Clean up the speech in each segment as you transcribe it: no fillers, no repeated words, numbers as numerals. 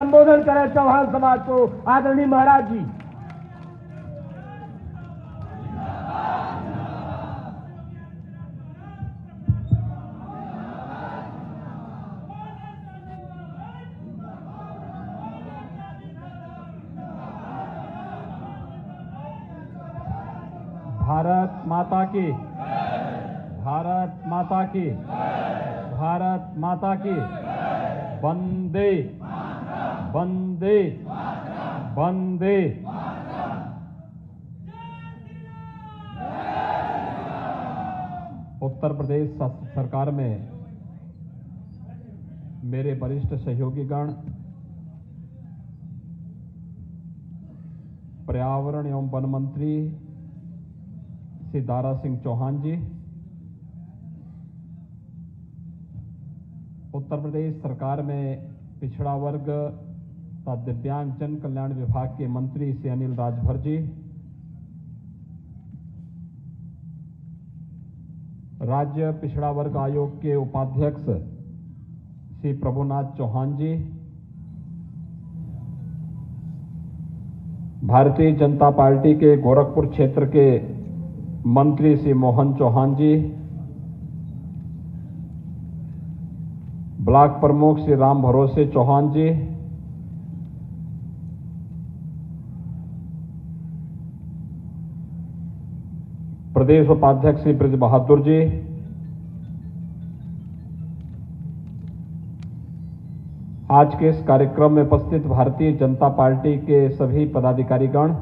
संबोधन करें चौहान समाज को आदरणीय महाराज जी। भारत माता की, भारत माता की, भारत माता की। वंदे वंदे वंदे। उत्तर प्रदेश सरकार में मेरे वरिष्ठ सहयोगीगण, पर्यावरण एवं वन मंत्री श्री दारा सिंह चौहान जी, उत्तर प्रदेश सरकार में पिछड़ा वर्ग तथा दिव्यांग जन कल्याण विभाग के मंत्री श्री अनिल राजभर जी, राज्य पिछड़ा वर्ग आयोग के उपाध्यक्ष श्री प्रभुनाथ चौहान जी, भारतीय जनता पार्टी के गोरखपुर क्षेत्र के मंत्री श्री मोहन चौहान जी, ब्लॉक प्रमुख श्री राम भरोसे चौहान जी, प्रदेश उपाध्यक्ष श्री ब्रज बहादुर जी, आज के इस कार्यक्रम में उपस्थित भारतीय जनता पार्टी के सभी पदाधिकारीगण,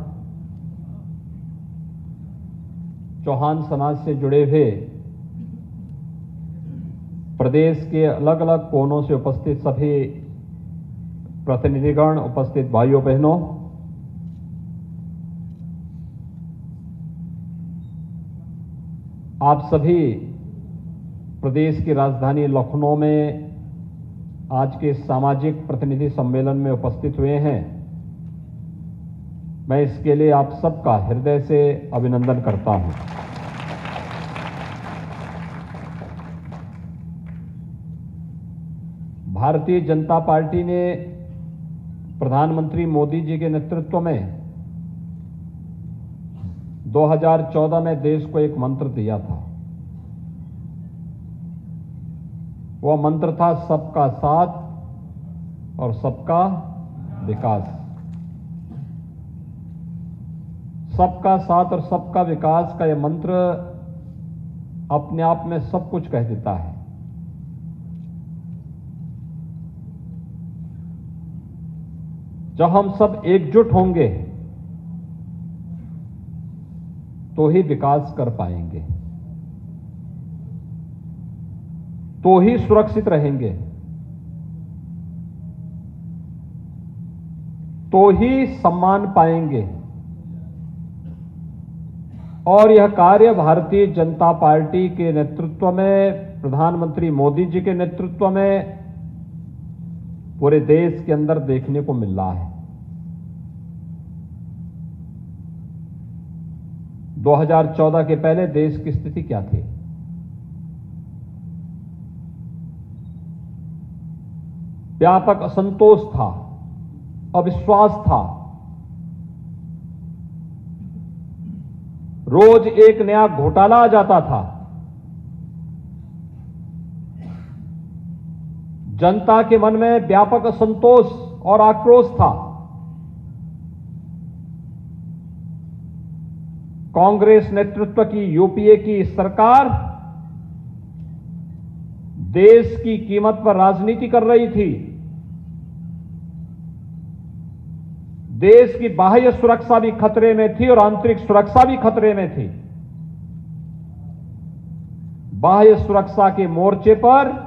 चौहान समाज से जुड़े हुए प्रदेश के अलग अलग कोनों से उपस्थित सभी प्रतिनिधिगण, उपस्थित भाइयों बहनों, आप सभी प्रदेश की राजधानी लखनऊ में आज के सामाजिक प्रतिनिधि सम्मेलन में उपस्थित हुए हैं। मैं इसके लिए आप सबका हृदय से अभिनंदन करता हूं। भारतीय जनता पार्टी ने प्रधानमंत्री मोदी जी के नेतृत्व में 2014 में देश को एक मंत्र दिया था। वह मंत्र था सबका साथ और सबका विकास। सबका साथ और सबका विकास का यह मंत्र अपने आप में सब कुछ कह देता है। जब हम सब एकजुट होंगे तो ही विकास कर पाएंगे, तो ही सुरक्षित रहेंगे, तो ही सम्मान पाएंगे। और यह कार्य भारतीय जनता पार्टी के नेतृत्व में, प्रधानमंत्री मोदी जी के नेतृत्व में पूरे देश के अंदर देखने को मिल रहा है। 2014 के पहले देश की स्थिति क्या थी? व्यापक असंतोष था, अविश्वास था, रोज एक नया घोटाला आ जाता था। जनता के मन में व्यापक असंतोष और आक्रोश था। कांग्रेस नेतृत्व की यूपीए की सरकार देश की कीमत पर राजनीति कर रही थी। देश की बाह्य सुरक्षा भी खतरे में थी और आंतरिक सुरक्षा भी खतरे में थी। बाह्य सुरक्षा के मोर्चे पर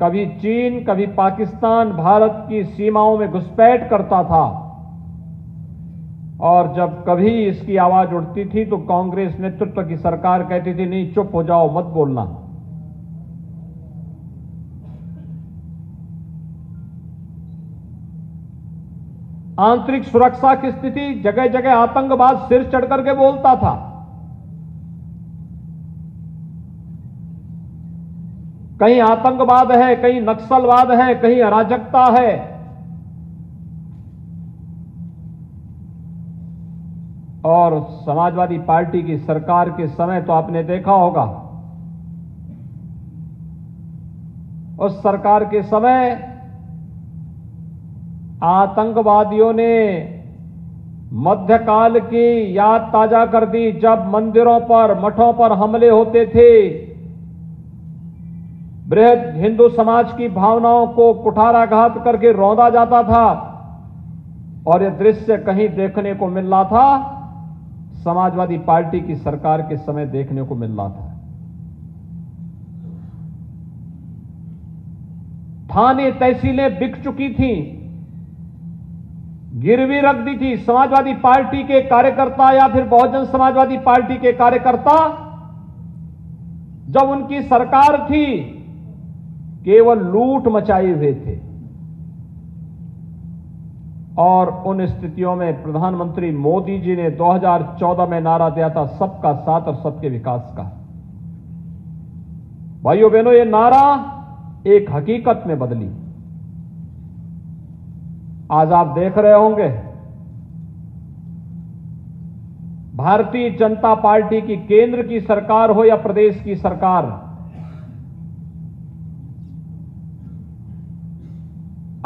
कभी चीन, कभी पाकिस्तान भारत की सीमाओं में घुसपैठ करता था, और जब कभी इसकी आवाज उठती थी तो कांग्रेस नेतृत्व की सरकार कहती थी, नहीं चुप हो जाओ, मत बोलना। आंतरिक सुरक्षा की स्थिति, जगह जगह आतंकवाद सिर चढ़ करके बोलता था। कहीं आतंकवाद है, कहीं नक्सलवाद है, कहीं अराजकता है, और समाजवादी पार्टी की सरकार के समय तो आपने देखा होगा, उस सरकार के समय आतंकवादियों ने मध्यकाल की याद ताजा कर दी, जब मंदिरों पर, मठों पर हमले होते थे, बृहद हिंदू समाज की भावनाओं को कुठाराघात करके रौंदा जाता था। और यह दृश्य कहीं देखने को मिल रहा था, समाजवादी पार्टी की सरकार के समय देखने को मिल रहा था। थाने तहसीलें बिक चुकी थीं, गिरवी रख दी थी। समाजवादी पार्टी के कार्यकर्ता या फिर बहुजन समाजवादी पार्टी के कार्यकर्ता, जब उनकी सरकार थी, केवल लूट मचाए हुए थे। और उन स्थितियों में प्रधानमंत्री मोदी जी ने 2014 में नारा दिया था, सबका साथ और सबके विकास का। भाइयों बहनों, यह नारा एक हकीकत में बदली। आज आप देख रहे होंगे, भारतीय जनता पार्टी की केंद्र की सरकार हो या प्रदेश की सरकार,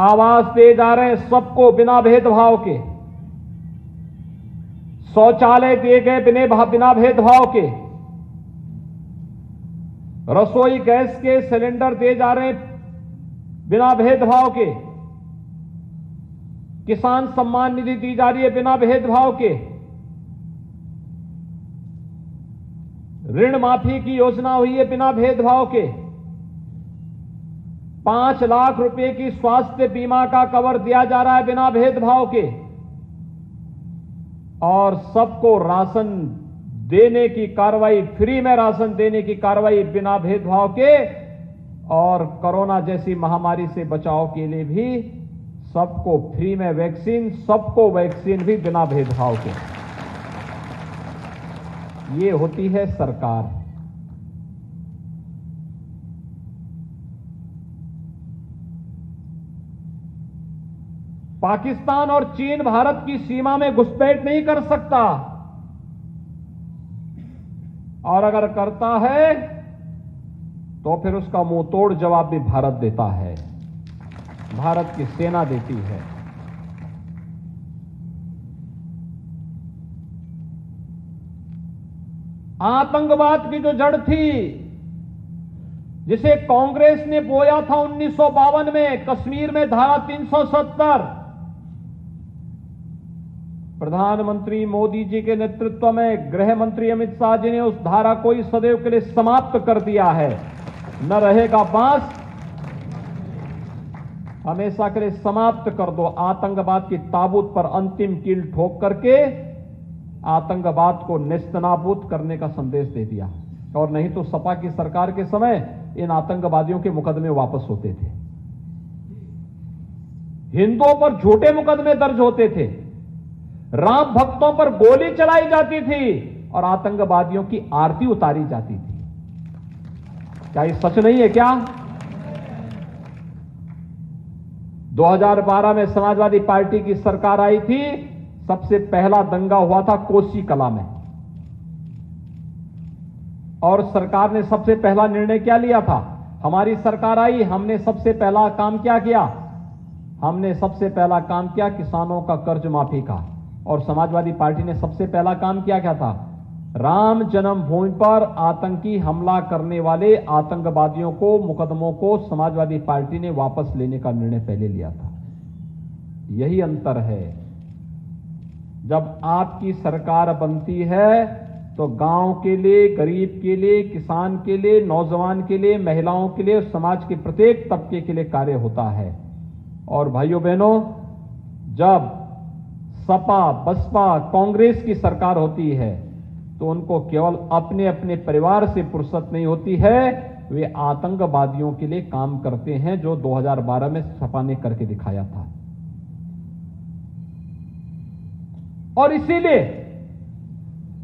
आवास दे जा रहे हैं सबको बिना भेदभाव के, शौचालय दिए गए बिना भेदभाव के, रसोई गैस के सिलेंडर दिए जा रहे हैं बिना भेदभाव के, किसान सम्मान निधि दी जा रही है बिना भेदभाव के, ऋण माफी की योजना हुई है बिना भेदभाव के, 5 लाख रुपए की स्वास्थ्य बीमा का कवर दिया जा रहा है बिना भेदभाव के, और सबको राशन देने की कार्रवाई, फ्री में राशन देने की कार्रवाई बिना भेदभाव के, और कोरोना जैसी महामारी से बचाव के लिए भी सबको फ्री में वैक्सीन, सबको वैक्सीन भी बिना भेदभाव के। ये होती है सरकार। पाकिस्तान और चीन भारत की सीमा में घुसपैठ नहीं कर सकता, और अगर करता है तो फिर उसका मुंह तोड़ जवाब भी भारत देता है, भारत की सेना देती है। आतंकवाद की जो जड़ थी, जिसे कांग्रेस ने बोया था 1952 में, कश्मीर में धारा 370, प्रधानमंत्री मोदी जी के नेतृत्व में गृह मंत्री अमित शाह जी ने उस धारा को ही सदैव के लिए समाप्त कर दिया है। न रहेगा बांस, हमेशा के लिए समाप्त कर दो। आतंकवाद की ताबूत पर अंतिम कील ठोक करके आतंकवाद को नेस्तनाबूद करने का संदेश दे दिया। और नहीं तो सपा की सरकार के समय इन आतंकवादियों के मुकदमे वापस होते थे, हिंदुओं पर झूठे मुकदमे दर्ज होते थे, राम भक्तों पर गोली चलाई जाती थी और आतंकवादियों की आरती उतारी जाती थी। क्या ये सच नहीं है क्या? 2012 में समाजवादी पार्टी की सरकार आई थी, सबसे पहला दंगा हुआ था कोसी कला में, और सरकार ने सबसे पहला निर्णय क्या लिया था? हमारी सरकार आई, हमने सबसे पहला काम क्या किया? हमने सबसे पहला काम किया किसानों का कर्ज माफी का। और समाजवादी पार्टी ने सबसे पहला काम क्या था? राम जन्मभूमि पर आतंकी हमला करने वाले आतंकवादियों को, मुकदमों को समाजवादी पार्टी ने वापस लेने का निर्णय पहले लिया था। यही अंतर है। जब आपकी सरकार बनती है तो गांव के लिए, गरीब के लिए, किसान के लिए, नौजवान के लिए, महिलाओं के लिए, समाज के प्रत्येक तबके के लिए कार्य होता है। और भाइयों बहनों, जब सपा, बसपा, कांग्रेस की सरकार होती है तो उनको केवल अपने अपने परिवार से फुर्सत नहीं होती है, वे आतंकवादियों के लिए काम करते हैं, जो 2012 में सपा ने करके दिखाया था। और इसीलिए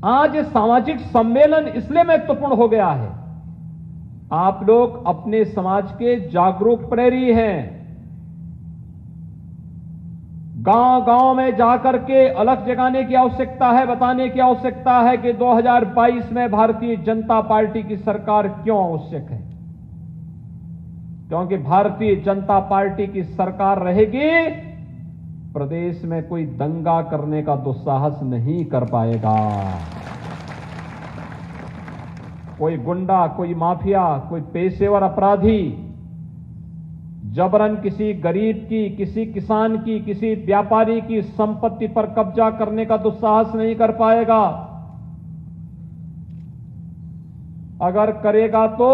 आज सामाजिक सम्मेलन इसलिए महत्वपूर्ण हो गया है। आप लोग अपने समाज के जागरूक प्रहरी हैं। गांव गांव में जाकर के अलग जगाने की आवश्यकता है, बताने की आवश्यकता है कि 2022 में भारतीय जनता पार्टी की सरकार क्यों आवश्यक है। क्योंकि भारतीय जनता पार्टी की सरकार रहेगी, प्रदेश में कोई दंगा करने का दुस्साहस नहीं कर पाएगा। कोई गुंडा, कोई माफिया, कोई पेशेवर अपराधी जबरन किसी गरीब की, किसी किसान की, किसी व्यापारी की संपत्ति पर कब्जा करने का दुस्साहस नहीं कर पाएगा। अगर करेगा तो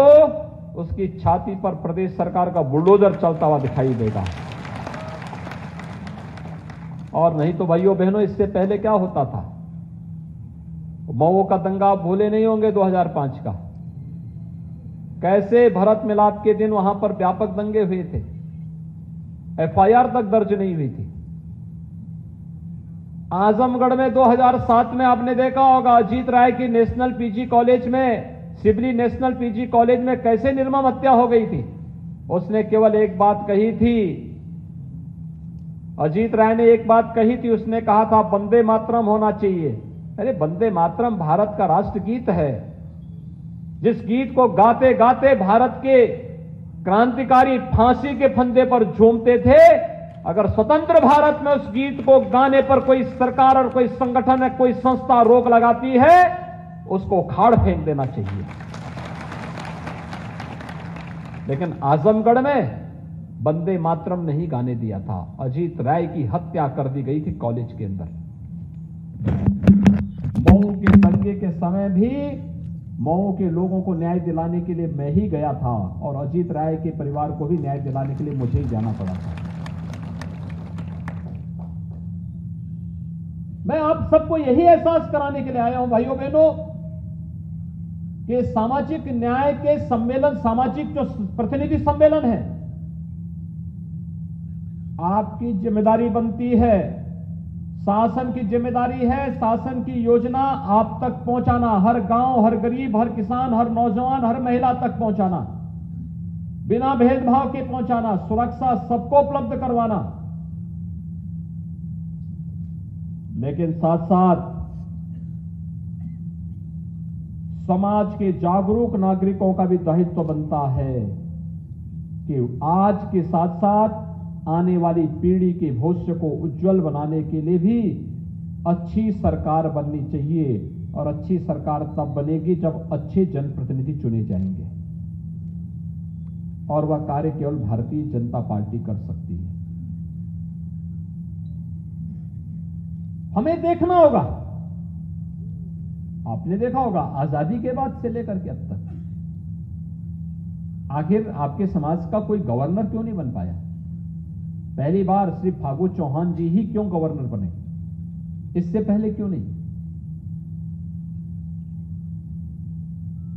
उसकी छाती पर प्रदेश सरकार का बुलडोजर चलता हुआ दिखाई देगा। और नहीं तो भाइयों बहनों, इससे पहले क्या होता था? मऊ का दंगा आप भूले नहीं होंगे 2005 का। कैसे भरत मिलाप के दिन वहां पर व्यापक दंगे हुए थे, एफआईआर तक दर्ज नहीं हुई थी। आजमगढ़ में 2007 में आपने देखा होगा, अजीत राय की नेशनल पीजी कॉलेज में, सिबली नेशनल पीजी कॉलेज में कैसे निर्मम हत्या हो गई थी। उसने केवल एक बात कही थी, अजीत राय ने एक बात कही थी, उसने कहा था वंदे मातरम होना चाहिए। अरे वंदे मातरम भारत का राष्ट्रगीत है, जिस गीत को गाते गाते भारत के क्रांतिकारी फांसी के फंदे पर झूमते थे। अगर स्वतंत्र भारत में उस गीत को गाने पर कोई सरकार और कोई संगठन या कोई संस्था रोक लगाती है, उसको उखाड़ फेंक देना चाहिए। लेकिन आजमगढ़ में वंदे मातरम नहीं गाने दिया था। अजीत राय की हत्या कर दी गई थी कॉलेज के अंदर। मऊ के दंगे के समय भी मऊ के लोगों को न्याय दिलाने के लिए मैं ही गया था, और अजीत राय के परिवार को भी न्याय दिलाने के लिए मुझे ही जाना पड़ा था। मैं आप सबको यही एहसास कराने के लिए आया हूं भाइयों बहनों कि सामाजिक न्याय के सम्मेलन, सामाजिक जो प्रतिनिधि सम्मेलन है, आपकी जिम्मेदारी बनती है, शासन की जिम्मेदारी है शासन की योजना आप तक पहुंचाना, हर गांव, हर गरीब, हर किसान, हर नौजवान, हर महिला तक पहुंचाना, बिना भेदभाव के पहुंचाना, सुरक्षा सबको उपलब्ध करवाना। लेकिन साथ साथ समाज के जागरूक नागरिकों का भी दायित्व बनता है कि आज के साथ साथ आने वाली पीढ़ी के भविष्य को उज्जवल बनाने के लिए भी अच्छी सरकार बननी चाहिए। और अच्छी सरकार तब बनेगी जब अच्छे जनप्रतिनिधि चुने जाएंगे, और वह कार्य केवल भारतीय जनता पार्टी कर सकती है। हमें देखना होगा, आपने देखा होगा आजादी के बाद से लेकर के अब तक आखिर आपके समाज का कोई गवर्नर क्यों नहीं बन पाया? पहली बार श्री फागू चौहान जी ही क्यों गवर्नर बने, इससे पहले क्यों नहीं?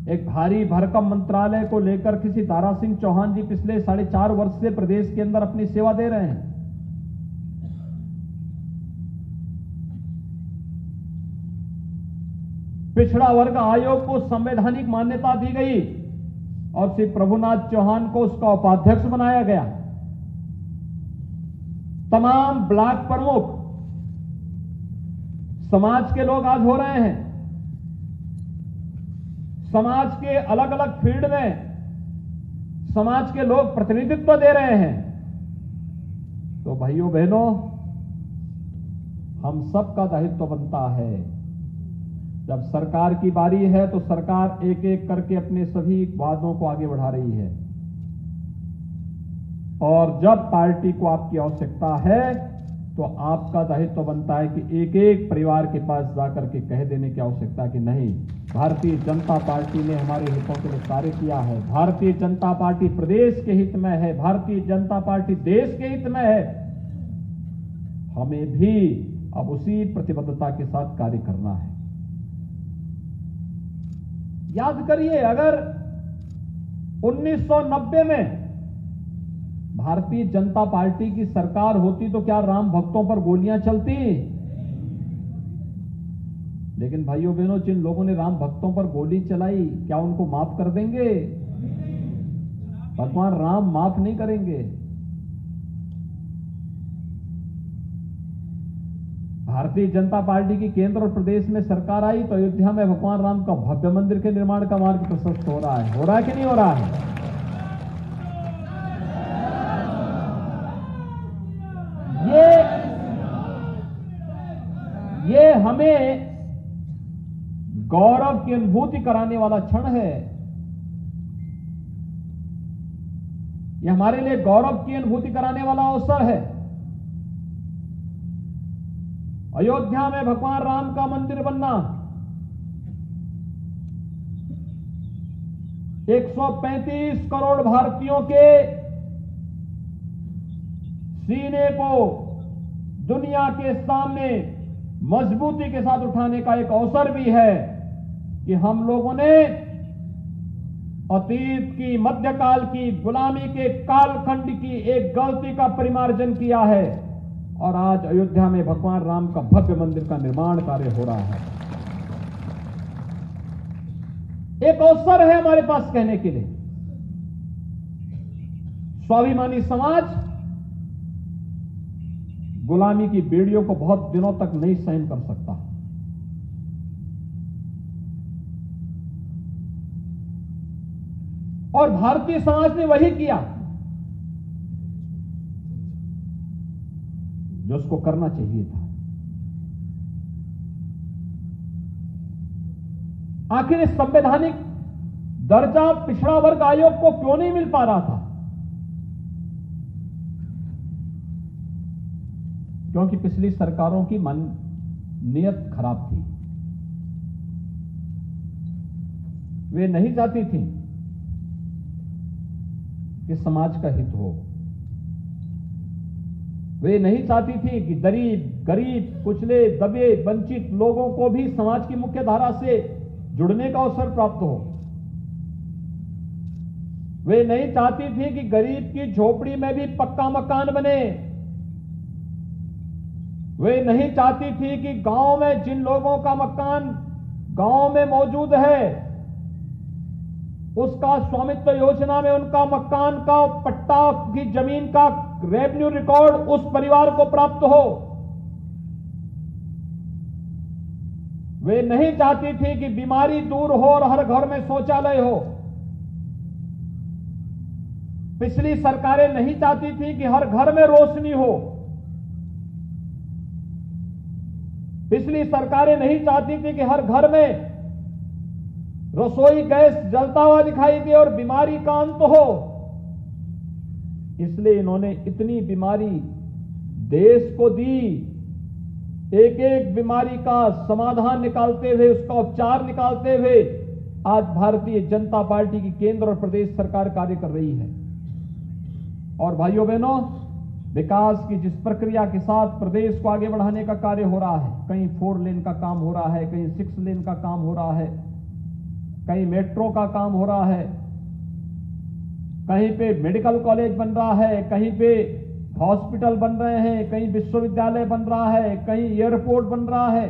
एक भारी भरकम मंत्रालय को लेकर किसी दारा सिंह चौहान जी पिछले 4.5 वर्ष से प्रदेश के अंदर अपनी सेवा दे रहे हैं। पिछड़ा वर्ग आयोग को संवैधानिक मान्यता दी गई और श्री प्रभुनाथ चौहान को उसका उपाध्यक्ष बनाया गया। तमाम ब्लॉक प्रमुख समाज के लोग आज हो रहे हैं। समाज के अलग अलग फील्ड में समाज के लोग प्रतिनिधित्व दे रहे हैं। तो भाइयों बहनों, हम सबका दायित्व बनता है, जब सरकार की बारी है तो सरकार एक एक करके अपने सभी वादों को आगे बढ़ा रही है, और जब पार्टी को आपकी आवश्यकता है तो आपका दायित्व बनता है कि एक एक परिवार के पास जाकर के कह देने की आवश्यकता कि नहीं, भारतीय जनता पार्टी ने हमारे हितों के लिए कार्य किया है, भारतीय जनता पार्टी प्रदेश के हित में है, भारतीय जनता पार्टी देश के हित में है। हमें भी अब उसी प्रतिबद्धता के साथ कार्य करना है। याद करिए, अगर 1990 में भारतीय जनता पार्टी की सरकार होती तो क्या राम भक्तों पर गोलियां चलती? लेकिन भाइयों बहनों, जिन लोगों ने राम भक्तों पर गोली चलाई, क्या उनको माफ कर देंगे? भगवान राम माफ नहीं करेंगे। भारतीय जनता पार्टी की केंद्र और प्रदेश में सरकार आई तो अयोध्या में भगवान राम का भव्य मंदिर के निर्माण का मार्ग प्रशस्त हो रहा है कि नहीं हो रहा है? ये हमें गौरव की अनुभूति कराने वाला क्षण है। यह हमारे लिए गौरव की अनुभूति कराने वाला अवसर है। अयोध्या में भगवान राम का मंदिर बनना 135 करोड़ भारतीयों के सीने को दुनिया के सामने मजबूती के साथ उठाने का एक अवसर भी है कि हम लोगों ने अतीत की, मध्यकाल की, गुलामी के कालखंड की एक गलती का परिमार्जन किया है और आज अयोध्या में भगवान राम का भव्य मंदिर का निर्माण कार्य हो रहा है। एक अवसर है हमारे पास कहने के लिए। स्वाभिमानी समाज गुलामी की बेड़ियों को बहुत दिनों तक नहीं सहन कर सकता। और भारतीय समाज ने वही किया जो उसको करना चाहिए था। आखिर इस संवैधानिक दर्जा पिछड़ा वर्ग आयोग को क्यों नहीं मिल पा रहा था? क्योंकि पिछली सरकारों की नीयत खराब थी। वे नहीं चाहती थी कि समाज का हित हो। वे नहीं चाहती थी कि गरीब, कुचले, दबे, वंचित लोगों को भी समाज की मुख्य धारा से जुड़ने का अवसर प्राप्त हो। वे नहीं चाहती थी कि गरीब की झोपड़ी में भी पक्का मकान बने। वे नहीं चाहती थी कि गांव में जिन लोगों का मकान गांव में मौजूद है उसका स्वामित्व योजना में उनका मकान का पट्टा की जमीन का रेवेन्यू रिकॉर्ड उस परिवार को प्राप्त हो। वे नहीं चाहती थी कि बीमारी दूर हो और हर घर में शौचालय हो। पिछली सरकारें नहीं चाहती थी कि हर घर में रोशनी हो। पिछली सरकारें नहीं चाहती थी कि हर घर में रसोई गैस जलता हुआ दिखाई दे और बीमारी का अंत हो। इसलिए इन्होंने इतनी बीमारी देश को दी। एक एक बीमारी का समाधान निकालते हुए, उसका उपचार निकालते हुए आज भारतीय जनता पार्टी की केंद्र और प्रदेश सरकार कार्य कर रही है। और भाइयों बहनों, विकास की जिस प्रक्रिया के साथ प्रदेश को आगे बढ़ाने का कार्य हो रहा है, कहीं 4 लेन का काम हो रहा है, कहीं 6 लेन का काम हो रहा है, कहीं मेट्रो का काम हो रहा है, कहीं पे मेडिकल कॉलेज बन रहा है, कहीं पे हॉस्पिटल बन रहे हैं, कहीं विश्वविद्यालय बन रहा है, कहीं एयरपोर्ट बन रहा है।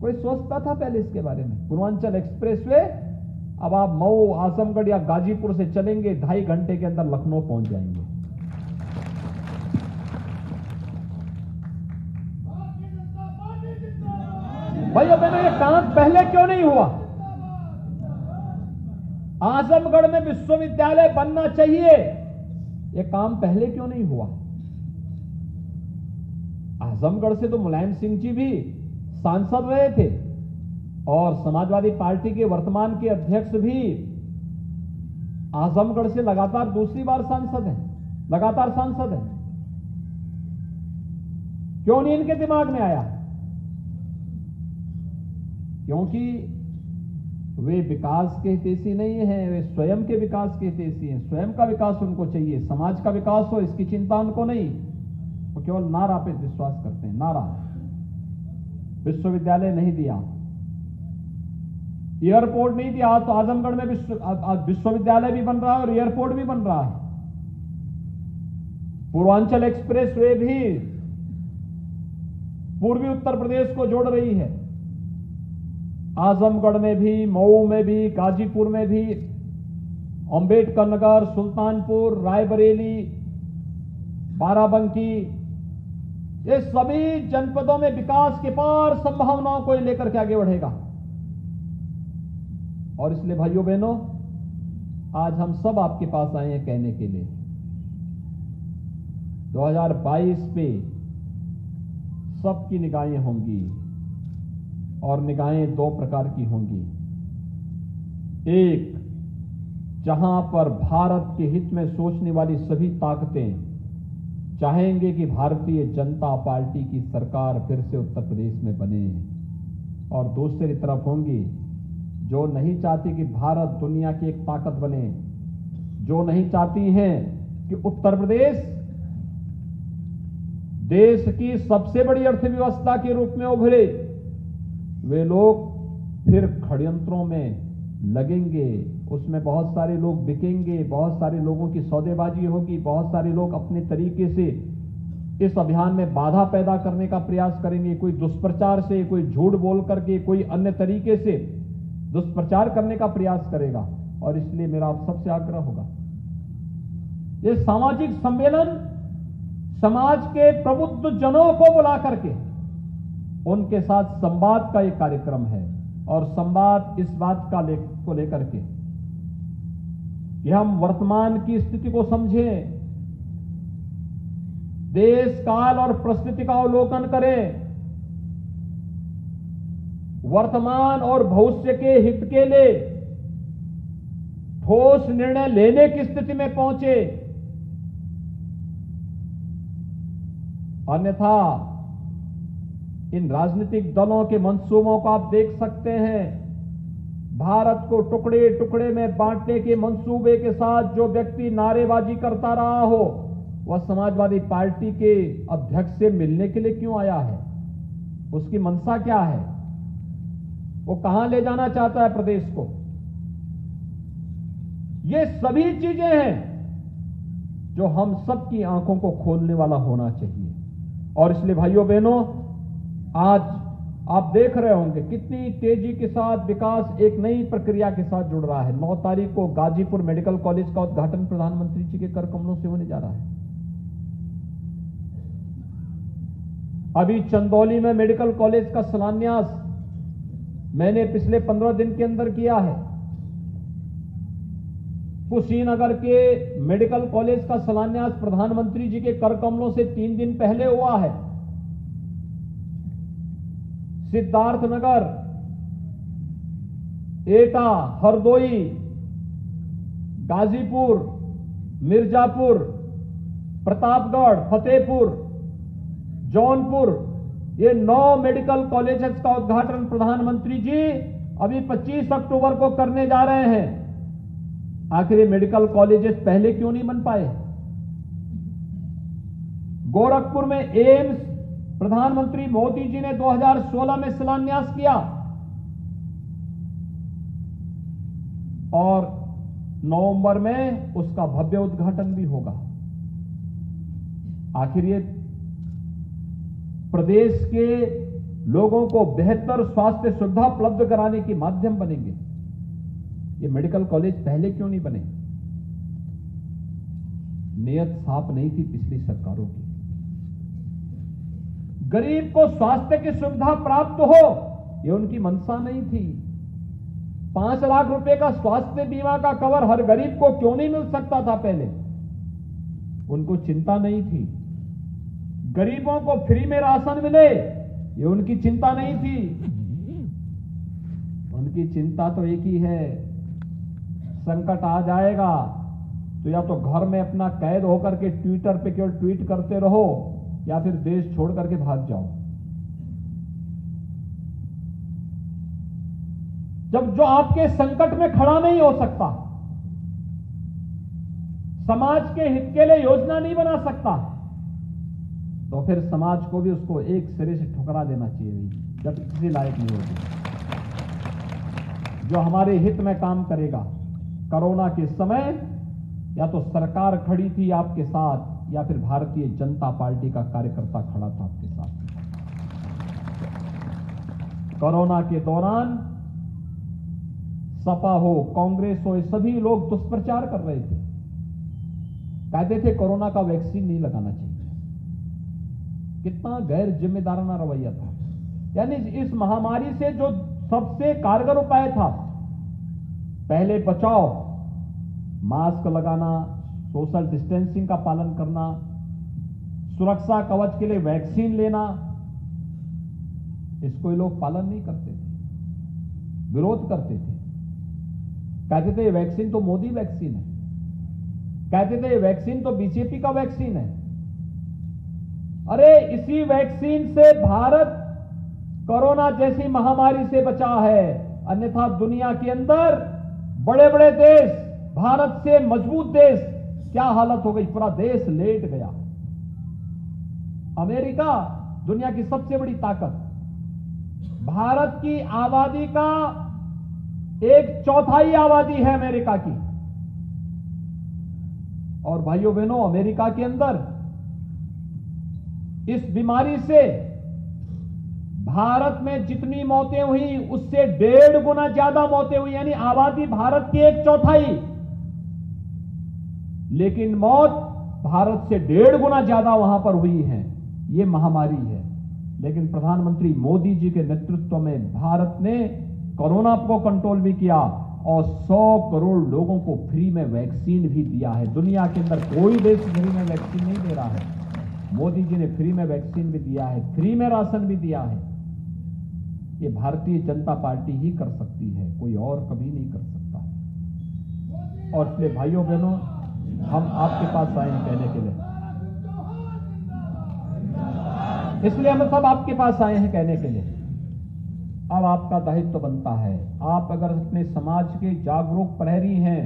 कोई सोचता था पहले इसके बारे में? पूर्वांचल एक्सप्रेसवे अब आप मऊ, आजमगढ़ या गाजीपुर से चलेंगे 2.5 घंटे के अंदर लखनऊ पहुंच जाएंगे। भाइयों बहनों, ये काम पहले क्यों नहीं हुआ? आजमगढ़ में विश्वविद्यालय बनना चाहिए, ये काम पहले क्यों नहीं हुआ? आजमगढ़ से तो मुलायम सिंह जी भी सांसद रहे थे और समाजवादी पार्टी के वर्तमान के अध्यक्ष भी आजमगढ़ से लगातार दूसरी बार सांसद हैं, लगातार सांसद हैं। क्यों नहीं इनके दिमाग में आया? क्योंकि वे विकास के हितैषी नहीं हैं, वे स्वयं के विकास के हितैषी हैं। स्वयं का विकास उनको चाहिए, समाज का विकास हो इसकी चिंता उनको नहीं। वो केवल नारा पे विश्वास करते हैं, नारा। विश्वविद्यालय नहीं दिया, एयरपोर्ट नहीं दिया, तो आजमगढ़ में विश्वविद्यालय भी बन रहा है और एयरपोर्ट भी बन रहा है। पूर्वांचल एक्सप्रेस वे भी पूर्वी उत्तर प्रदेश को जोड़ रही है। आजमगढ़ में भी, मऊ में भी, गाजीपुर में भी, अंबेडकर नगर, सुल्तानपुर, रायबरेली, बाराबंकी, ये सभी जनपदों में विकास के पार संभावनाओं को लेकर के आगे बढ़ेगा। और इसलिए भाइयों बहनों, आज हम सब आपके पास आए हैं कहने के लिए 2022 पे सबकी निगाहें होंगी और निगाहें दो प्रकार की होंगी। एक, जहां पर भारत के हित में सोचने वाली सभी ताकतें चाहेंगे कि भारतीय जनता पार्टी की सरकार फिर से उत्तर प्रदेश में बने, और दूसरी तरफ होंगी जो नहीं चाहती कि भारत दुनिया की एक ताकत बने, जो नहीं चाहती हैं कि उत्तर प्रदेश देश की सबसे बड़ी अर्थव्यवस्था के रूप में उभरे। वे लोग फिर षड्यंत्रों में लगेंगे, उसमें बहुत सारे लोग बिकेंगे, बहुत सारे लोगों की सौदेबाजी होगी, बहुत सारे लोग अपने तरीके से इस अभियान में बाधा पैदा करने का प्रयास करेंगे। कोई दुष्प्रचार से, कोई झूठ बोल करके, कोई अन्य तरीके से दुष्प्रचार करने का प्रयास करेगा। और इसलिए मेरा आप सबसे आग्रह होगा, ये सामाजिक सम्मेलन समाज के प्रबुद्ध जनों को बुला करके उनके साथ संवाद का एक कार्यक्रम है। और संवाद इस बात को लेकर के कि हम वर्तमान की स्थिति को समझें, देश काल और परिस्थिति का अवलोकन करें, वर्तमान और भविष्य के हित के लिए ठोस निर्णय लेने की स्थिति में पहुंचे। अन्यथा इन राजनीतिक दलों के मंसूबों को आप देख सकते हैं। भारत को टुकड़े टुकड़े में बांटने के मंसूबे के साथ जो व्यक्ति नारेबाजी करता रहा हो, वह समाजवादी पार्टी के अध्यक्ष से मिलने के लिए क्यों आया है? उसकी मंशा क्या है? वो कहां ले जाना चाहता है प्रदेश को? ये सभी चीजें हैं जो हम सबकी आंखों को खोलने वाला होना चाहिए। और इसलिए भाइयों बहनों, आज आप देख रहे होंगे कितनी तेजी के साथ विकास एक नई प्रक्रिया के साथ जुड़ रहा है। 9 तारीख को गाजीपुर मेडिकल कॉलेज का उद्घाटन प्रधानमंत्री जी के कर कमलों से होने जा रहा है। अभी चंदौली में मेडिकल कॉलेज का शिलान्यास मैंने पिछले 15 दिन के अंदर किया है। कुशीनगर के मेडिकल कॉलेज का शिलान्यास प्रधानमंत्री जी के कर कमलों से 3 दिन पहले हुआ है। सिद्धार्थनगर, एटा, हरदोई, गाजीपुर, मिर्जापुर, प्रतापगढ़, फतेहपुर, जौनपुर, ये 9 मेडिकल कॉलेजेस का उद्घाटन प्रधानमंत्री जी अभी 25 अक्टूबर को करने जा रहे हैं। आखिर ये मेडिकल कॉलेजेस पहले क्यों नहीं बन पाए? गोरखपुर में एम्स प्रधानमंत्री मोदी जी ने 2016 में शिलान्यास किया और नवंबर में उसका भव्य उद्घाटन भी होगा। आखिर ये प्रदेश के लोगों को बेहतर स्वास्थ्य सुविधा उपलब्ध कराने के माध्यम बनेंगे। ये मेडिकल कॉलेज पहले क्यों नहीं बने? नियत साफ नहीं थी पिछली सरकारों की। गरीब को स्वास्थ्य की सुविधा प्राप्त हो, यह उनकी मंशा नहीं थी। 5 लाख रुपए का स्वास्थ्य बीमा का कवर हर गरीब को क्यों नहीं मिल सकता था पहले? उनको चिंता नहीं थी। गरीबों को फ्री में राशन मिले, ये उनकी चिंता नहीं थी। उनकी चिंता तो एक ही है, संकट आ जाएगा तो या तो घर में अपना कैद होकर के ट्विटर पे केवल ट्वीट करते रहो या फिर देश छोड़ करके भाग जाओ। जब जो आपके संकट में खड़ा नहीं हो सकता, समाज के हित के लिए योजना नहीं बना सकता, तो फिर समाज को भी उसको एक सिरे से ठुकरा देना चाहिए। जब किसी लायक नहीं होगी, जो हमारे हित में काम करेगा। कोरोना के समय या तो सरकार खड़ी थी आपके साथ या फिर भारतीय जनता पार्टी का कार्यकर्ता खड़ा था आपके साथ। कोरोना के दौरान सपा हो, कांग्रेस हो, ये सभी लोग दुष्प्रचार कर रहे थे। कहते थे कोरोना का वैक्सीन नहीं लगाना चाहिए। कितना गैर जिम्मेदाराना रवैया था। यानी इस महामारी से जो सबसे कारगर उपाय था, पहले बचाव, मास्क लगाना, सोशल डिस्टेंसिंग का पालन करना, सुरक्षा कवच के लिए वैक्सीन लेना, इसको ये लोग पालन नहीं करते थे, विरोध करते थे। कहते थे ये वैक्सीन तो मोदी वैक्सीन है, कहते थे ये वैक्सीन तो बीजेपी का वैक्सीन है। अरे इसी वैक्सीन से भारत कोरोना जैसी महामारी से बचा है, अन्यथा दुनिया के अंदर बड़े बड़े देश, भारत से मजबूत देश, क्या हालत हो गई, पूरा देश लेट गया। अमेरिका दुनिया की सबसे बड़ी ताकत, भारत की आबादी का 1/4 आबादी है अमेरिका की। और भाइयों बहनों, अमेरिका के अंदर इस बीमारी से भारत में जितनी मौतें हुई उससे 1.5 गुना ज्यादा मौतें हुई, यानी आबादी भारत की 1/4, लेकिन मौत भारत से 1.5 गुना ज्यादा वहां पर हुई है। यह महामारी है। लेकिन प्रधानमंत्री मोदी जी के नेतृत्व में भारत ने कोरोना को कंट्रोल भी किया और 100 करोड़ लोगों को फ्री में वैक्सीन भी दिया है। दुनिया के अंदर कोई देश फ्री में वैक्सीन नहीं दे रहा है, मोदी जी ने फ्री में वैक्सीन भी दिया है, फ्री में राशन भी दिया है। ये भारतीय जनता पार्टी ही कर सकती है, कोई और कभी नहीं कर सकता। और इसलिए भाइयों बहनों, हम आपके पास आए हैं कहने के लिए, इसलिए हम सब आपके पास आए हैं कहने के लिए, अब आपका दायित्व बनता है। आप अगर अपने समाज के जागरूक प्रहरी हैं,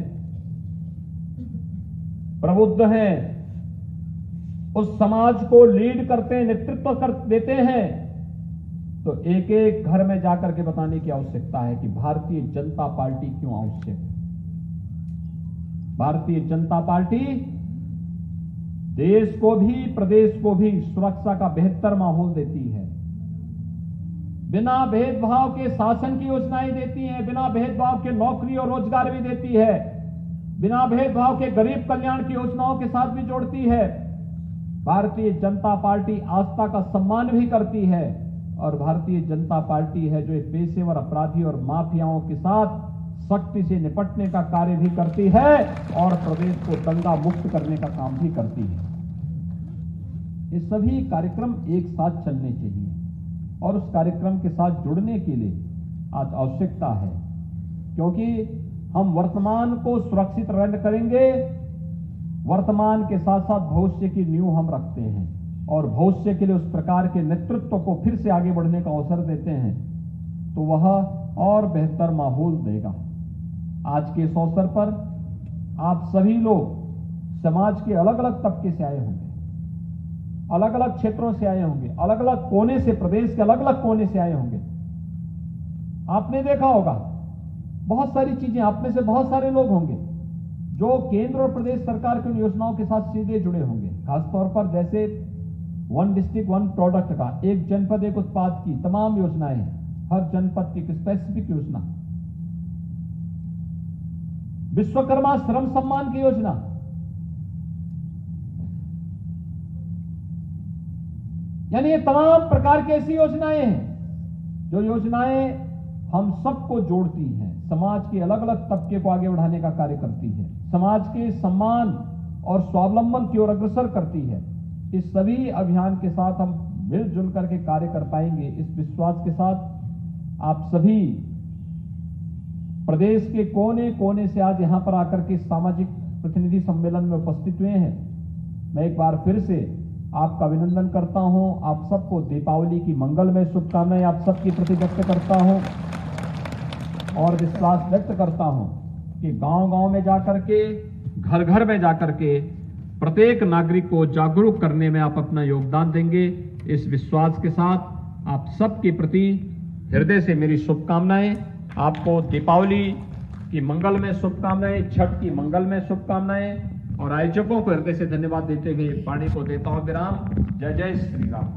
प्रबुद्ध हैं, उस समाज को लीड करते हैं, नेतृत्व कर देते हैं, तो एक एक घर में जाकर के बताने की आवश्यकता है कि भारतीय जनता पार्टी क्यों आवश्यक है। भारतीय जनता पार्टी देश को भी, प्रदेश को भी सुरक्षा का बेहतर माहौल देती है, बिना भेदभाव के शासन की योजनाएं देती है, बिना भेदभाव के नौकरी और रोजगार भी देती है, बिना भेदभाव के गरीब कल्याण की योजनाओं के साथ भी जोड़ती है। भारतीय जनता पार्टी आस्था का सम्मान भी करती है, और भारतीय जनता पार्टी है जो पेशेवर अपराधी और माफियाओं के साथ सख्ती से निपटने का कार्य भी करती है और प्रदेश को दंगा मुक्त करने का काम भी करती है। ये सभी कार्यक्रम एक साथ चलने चाहिए और उस कार्यक्रम के साथ जुड़ने के लिए आज आवश्यकता है, क्योंकि हम वर्तमान को सुरक्षित करेंगे, वर्तमान के साथ साथ भविष्य की नींव हम रखते हैं और भविष्य के लिए उस प्रकार के नेतृत्व को फिर से आगे बढ़ने का अवसर देते हैं, तो वह और बेहतर माहौल देगा। आज के इस अवसर पर आप सभी लोग समाज के अलग अलग तबके से आए होंगे, अलग अलग क्षेत्रों से आए होंगे, अलग अलग कोने से, प्रदेश के अलग अलग कोने से आए होंगे। आपने देखा होगा बहुत सारी चीजें, आप में से बहुत सारे लोग होंगे जो केंद्र और प्रदेश सरकार की योजनाओं के साथ सीधे जुड़े होंगे। खासतौर पर जैसे 1 डिस्ट्रिक्ट 1 प्रोडक्ट का, एक जनपद एक उत्पाद की तमाम योजनाएं हैं, हर जनपद की एक स्पेसिफिक योजना, विश्वकर्मा श्रम सम्मान की योजना, यानी ये तमाम प्रकार की ऐसी योजनाएं हैं जो योजनाएं हम सबको जोड़ती हैं, समाज के अलग अलग तबके को आगे बढ़ाने का कार्य करती है, समाज के सम्मान और स्वावलंबन की ओर अग्रसर करती है। इस सभी अभियान के साथ हम मिलजुल करके कार्य कर पाएंगे, इस विश्वास के साथ आप सभी प्रदेश के कोने कोने से आज यहां पर आकर के सामाजिक प्रतिनिधि सम्मेलन में उपस्थित हुए हैं। मैं एक बार फिर से आपका अभिनंदन करता हूं, आप सबको दीपावली की मंगलमय शुभकामनाएं आप सबके प्रति व्यक्त करता हूं और विश्वास व्यक्त करता हूं कि गांव-गांव में जाकर के, घर-घर में जाकर के प्रत्येक नागरिक को जागरूक करने में आप अपना योगदान देंगे। इस विश्वास के साथ आप सबके प्रति हृदय से मेरी शुभकामनाएं, आपको दीपावली की मंगलमय शुभकामनाएं, छठ की मंगलमय शुभकामनाएं और आयोजकों को हृदय से धन्यवाद देते हुए वाणी को देता हूं विराम। जय जय श्री राम।